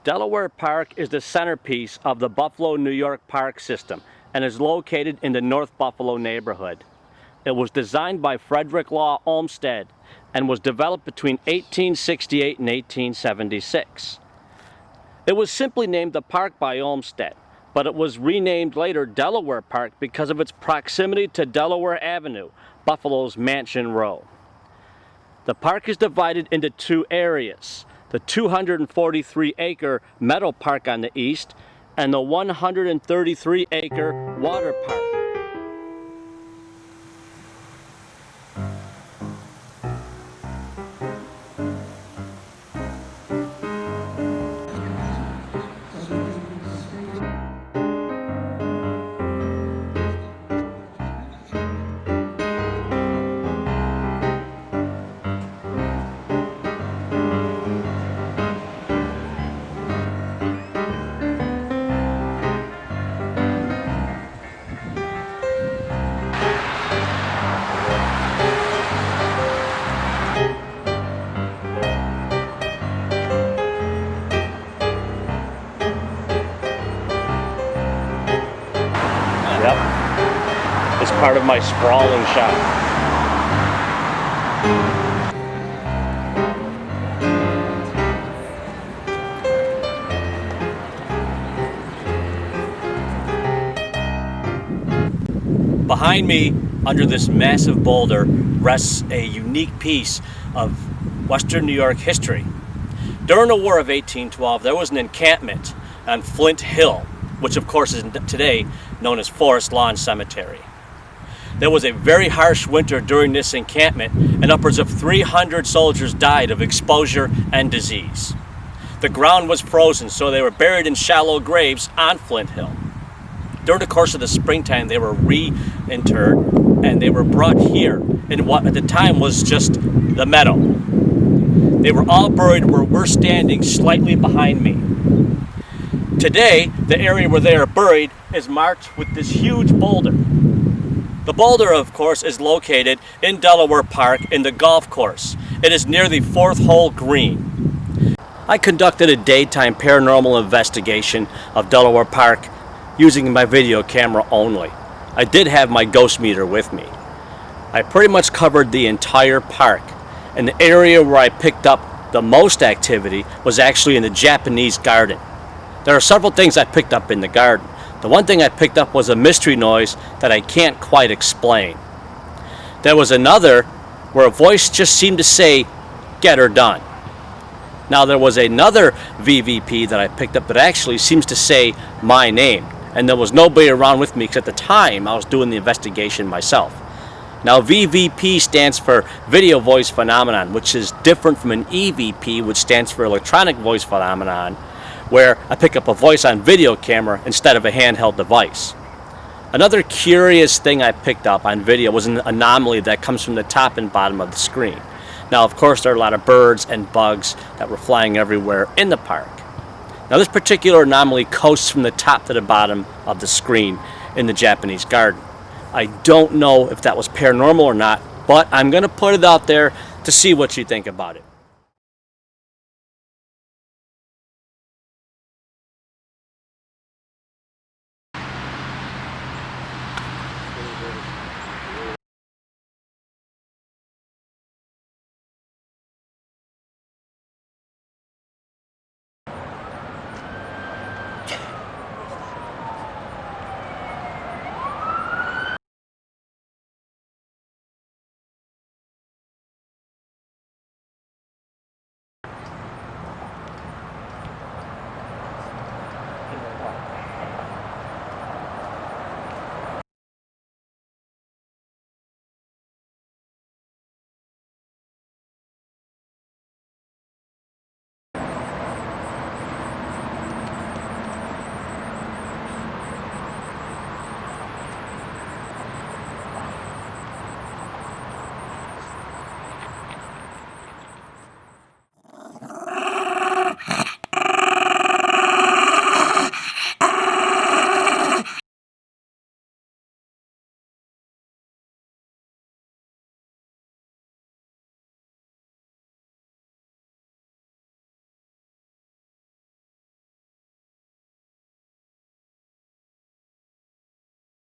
Delaware Park is the centerpiece of the Buffalo, New York Park system and is located in the North Buffalo neighborhood. It was designed by Frederick Law Olmsted and was developed between 1868 and 1876. It was simply named the park by Olmsted, but it was renamed later Delaware Park because of its proximity to Delaware Avenue, Buffalo's Mansion Row. The park is divided into two areas: the 243-acre Meadow Park on the east and the 133-acre Water Park. Yep, it's part of my sprawling shop. Behind me, under this massive boulder, rests a unique piece of Western New York history. During the War of 1812, there was an encampment on Flint Hill, which of course is today known as Forest Lawn Cemetery. There was a very harsh winter during this encampment, and upwards of 300 soldiers died of exposure and disease. The ground was frozen, so they were buried in shallow graves on Flint Hill. During the course of the springtime, they were reinterred, and they were brought here in what at the time was just the meadow. They were all buried where we're standing, slightly behind me. Today, the area where they are buried is marked with this huge boulder. The boulder, of course, is located in Delaware Park in the golf course. It is near the 4th hole green. I conducted a daytime paranormal investigation of Delaware Park using my video camera only. I did have my ghost meter with me. I pretty much covered the entire park, and the area where I picked up the most activity was actually in the Japanese garden. There are several things I picked up in the garden. The one thing I picked up was a mystery noise that I can't quite explain. There was another where a voice just seemed to say, "Get her done." Now there was another VVP that I picked up that actually seems to say my name, and there was nobody around with me because at the time I was doing the investigation myself. Now VVP stands for Video Voice Phenomenon, which is different from an EVP, which stands for Electronic Voice Phenomenon, where I pick up a voice on video camera instead of a handheld device. Another curious thing I picked up on video was an anomaly that comes from the top and bottom of the screen. Now, of course, there are a lot of birds and bugs that were flying everywhere in the park. Now, this particular anomaly coasts from the top to the bottom of the screen in the Japanese garden. I don't know if that was paranormal or not, but I'm going to put it out there to see what you think about it.